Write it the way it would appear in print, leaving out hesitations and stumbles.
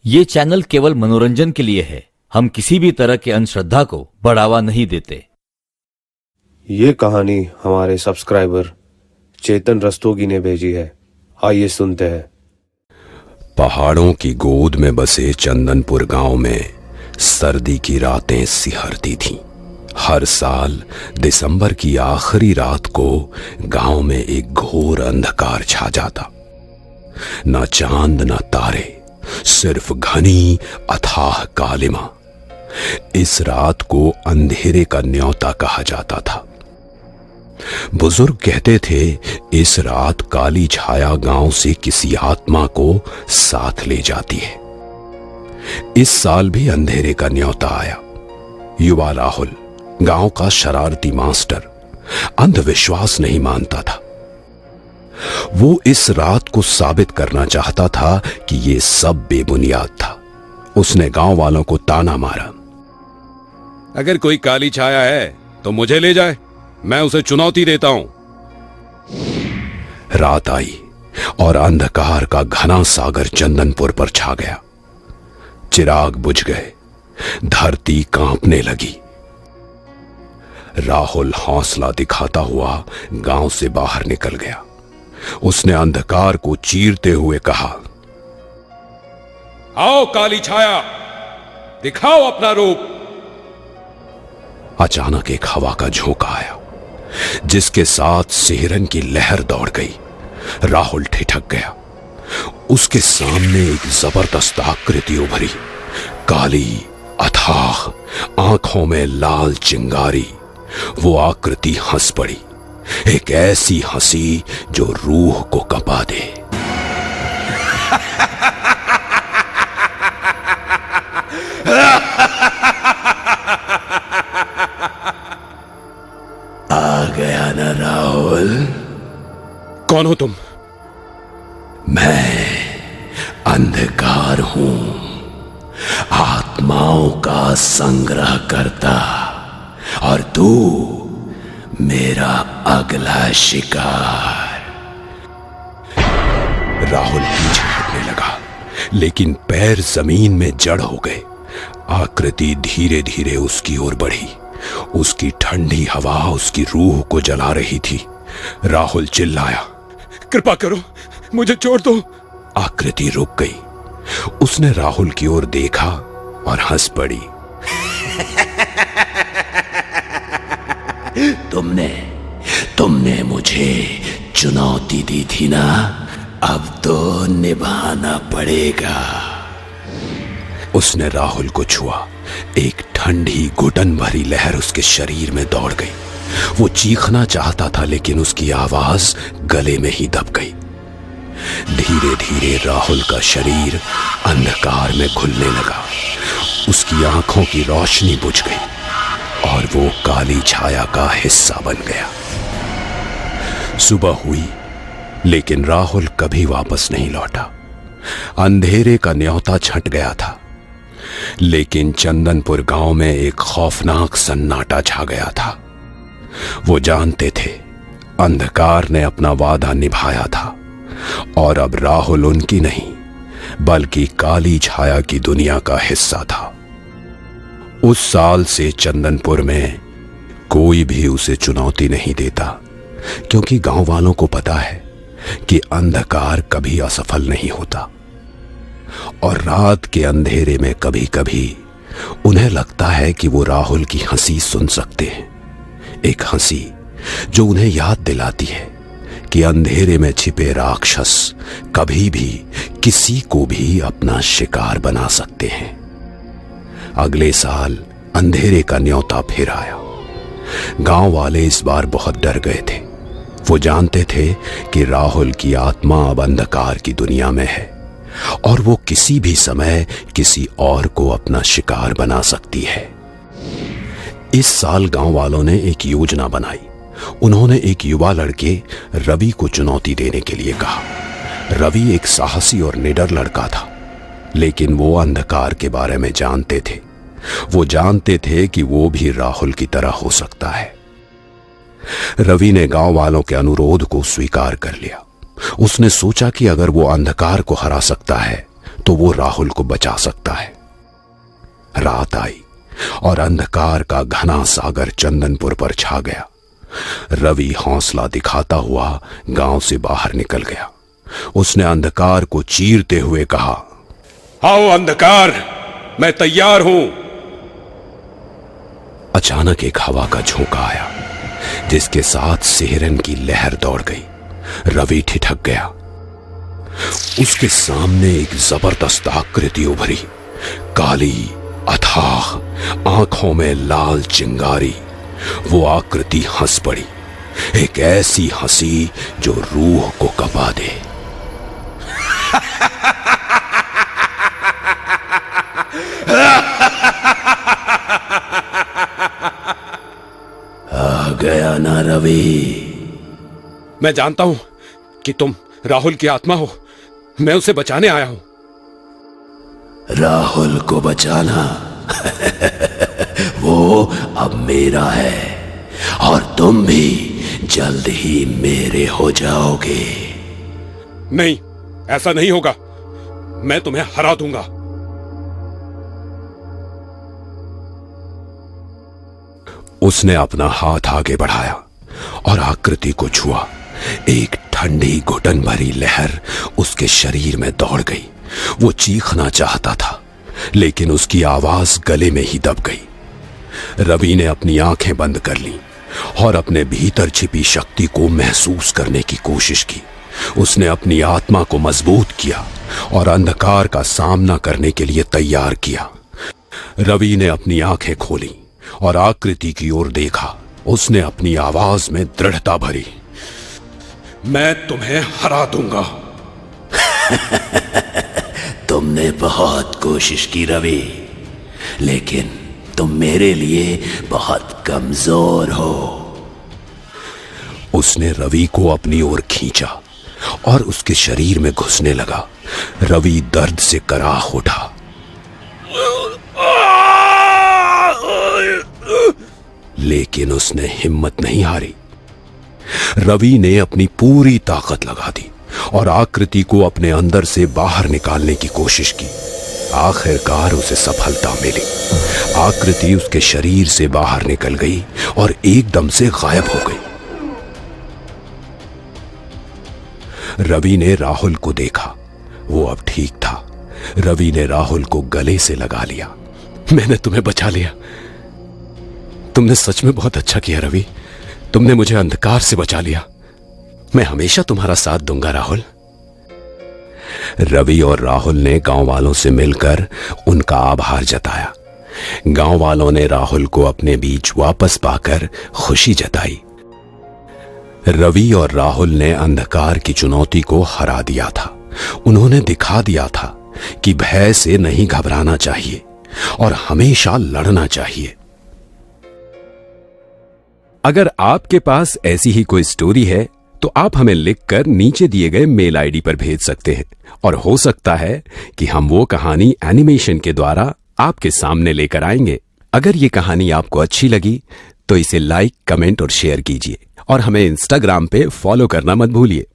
ये चैनल केवल मनोरंजन के लिए है। हम किसी भी तरह के अंधश्रद्धा को बढ़ावा नहीं देते। ये कहानी हमारे सब्सक्राइबर चेतन रस्तोगी ने भेजी है। आइए सुनते हैं। पहाड़ों की गोद में बसे चंदनपुर गांव में सर्दी की रातें सिहरती थीं। हर साल दिसंबर की आखिरी रात को गांव में एक घोर अंधकार छा जाता। न चांद न तारे, सिर्फ घनी अथाह कालिमा। इस रात को अंधेरे का न्योता कहा जाता था। बुजुर्ग कहते थे इस रात काली छाया गांव से किसी आत्मा को साथ ले जाती है। इस साल भी अंधेरे का न्योता आया। युवा राहुल, गांव का शरारती मास्टर, अंधविश्वास नहीं मानता था। वो इस रात को साबित करना चाहता था कि ये सब बेबुनियाद था। उसने गांव वालों को ताना मारा, अगर कोई काली छाया है तो मुझे ले जाए, मैं उसे चुनौती देता हूं। रात आई और अंधकार का घना सागर चंदनपुर पर छा गया। चिराग बुझ गए, धरती कांपने लगी। राहुल हौसला दिखाता हुआ गांव से बाहर निकल गया। उसने अंधकार को चीरते हुए कहा, आओ काली छाया, दिखाओ अपना रूप। अचानक एक हवा का झोंका आया, जिसके साथ सिहरन की लहर दौड़ गई। राहुल ठिठक गया। उसके सामने एक जबरदस्त आकृति उभरी, काली, अथाह, आंखों में लाल चिंगारी। वो आकृति हंस पड़ी, एक ऐसी हंसी जो रूह को कंपा दे। आ गया ना राहुल? कौन हो तुम? मैं अंधकार हूं, आत्माओं का संग्रह करता, और तू मेरा अगला शिकार। राहुल पीछे हटने लगा, लेकिन पैर जमीन में जड़ हो गए। आकृति धीरे धीरे उसकी ओर बढ़ी। उसकी ठंडी हवा उसकी रूह को जला रही थी। राहुल चिल्लाया, कृपा करो, मुझे छोड़ दो। आकृति रुक गई। उसने राहुल की ओर देखा और हंस पड़ी। तुमने मुझे चुनौती दी थी ना, अब तो निभाना पड़ेगा। उसने राहुल को छुआ। एक ठंडी घुटन भरी लहर उसके शरीर में दौड़ गई। वो चीखना चाहता था, लेकिन उसकी आवाज गले में ही दब गई। धीरे धीरे राहुल का शरीर अंधकार में घुलने लगा। उसकी आंखों की रोशनी बुझ गई और वो काली छाया का हिस्सा बन गया। सुबह हुई, लेकिन राहुल कभी वापस नहीं लौटा। अंधेरे का न्योता छंट गया था, लेकिन चंदनपुर गांव में एक खौफनाक सन्नाटा छा गया था। वो जानते थे अंधकार ने अपना वादा निभाया था, और अब राहुल उनकी नहीं, बल्कि काली छाया की दुनिया का हिस्सा था। उस साल से चंदनपुर में कोई भी उसे चुनौती नहीं देता, क्योंकि गांव वालों को पता है कि अंधकार कभी असफल नहीं होता। और रात के अंधेरे में कभी कभी उन्हें लगता है कि वो राहुल की हंसी सुन सकते हैं। एक हंसी जो उन्हें याद दिलाती है कि अंधेरे में छिपे राक्षस कभी भी किसी को भी अपना शिकार बना सकते हैं। अगले साल अंधेरे का न्योता फिर आया। गांव वाले इस बार बहुत डर गए थे। वो जानते थे कि राहुल की आत्मा अब अंधकार की दुनिया में है, और वो किसी भी समय किसी और को अपना शिकार बना सकती है। इस साल गांव वालों ने एक योजना बनाई। उन्होंने एक युवा लड़के रवि को चुनौती देने के लिए कहा। रवि एक साहसी और निडर लड़का था, लेकिन वो अंधकार के बारे में जानते थे। वो जानते थे कि वो भी राहुल की तरह हो सकता है। रवि ने गांव वालों के अनुरोध को स्वीकार कर लिया। उसने सोचा कि अगर वो अंधकार को हरा सकता है तो वो राहुल को बचा सकता है। रात आई और अंधकार का घना सागर चंदनपुर पर छा गया। रवि हौसला दिखाता हुआ गांव से बाहर निकल गया। उसने अंधकार को चीरते हुए कहा, आओ अंधकार, मैं तैयार हूं। अचानक एक हवा का झोंका आया, जिसके साथ सिहरन की लहर दौड़ गई। रवि ठिठक गया। उसके सामने एक जबरदस्त आकृति उभरी, काली, अथाह, आंखों में लाल चिंगारी। वो आकृति हंस पड़ी, एक ऐसी हंसी जो रूह को कपा दे। आ गया ना रवि? मैं जानता हूं कि तुम राहुल की आत्मा हो। मैं उसे बचाने आया हूं। राहुल को बचाना वो अब मेरा है, और तुम भी जल्द ही मेरे हो जाओगे। नहीं, ऐसा नहीं होगा। मैं तुम्हें हरा दूंगा। उसने अपना हाथ आगे बढ़ाया और आकृति को छुआ। एक ठंडी घुटन भरी लहर उसके शरीर में दौड़ गई। वो चीखना चाहता था, लेकिन उसकी आवाज गले में ही दब गई। रवि ने अपनी आंखें बंद कर लीं और अपने भीतर छिपी शक्ति को महसूस करने की कोशिश की। उसने अपनी आत्मा को मजबूत किया और अंधकार का सामना करने के लिए तैयार किया। रवि ने अपनी आंखें खोली और आकृति की ओर देखा। उसने अपनी आवाज में दृढ़ता भरी, मैं तुम्हें हरा दूंगा। तुमने बहुत कोशिश की रवि, लेकिन तुम मेरे लिए बहुत कमजोर हो। उसने रवि को अपनी ओर खींचा और उसके शरीर में घुसने लगा। रवि दर्द से कराह उठा। लेकिन उसने हिम्मत नहीं हारी। रवि ने अपनी पूरी ताकत लगा दी और आकृति को अपने अंदर से बाहर निकालने की कोशिश की। आखिरकार उसे सफलता मिली। आकृति उसके शरीर से बाहर निकल गई और एकदम से गायब हो गई। रवि ने राहुल को देखा। वो अब ठीक था। रवि ने राहुल को गले से लगा लिया। मैंने तुम्हें बचा लिया। तुमने सच में बहुत अच्छा किया रवि। तुमने मुझे अंधकार से बचा लिया। मैं हमेशा तुम्हारा साथ दूंगा राहुल। रवि और राहुल ने गांव वालों से मिलकर उनका आभार जताया। गांव वालों ने राहुल को अपने बीच वापस पाकर खुशी जताई। रवि और राहुल ने अंधकार की चुनौती को हरा दिया था। उन्होंने दिखा दिया था कि भय से नहीं घबराना चाहिए और हमेशा लड़ना चाहिए। अगर आपके पास ऐसी ही कोई स्टोरी है तो आप हमें लिखकर नीचे दिए गए मेल आईडी पर भेज सकते हैं, और हो सकता है कि हम वो कहानी एनिमेशन के द्वारा आपके सामने लेकर आएंगे। अगर ये कहानी आपको अच्छी लगी तो इसे लाइक, कमेंट और शेयर कीजिए, और हमें इंस्टाग्राम पे फॉलो करना मत भूलिए।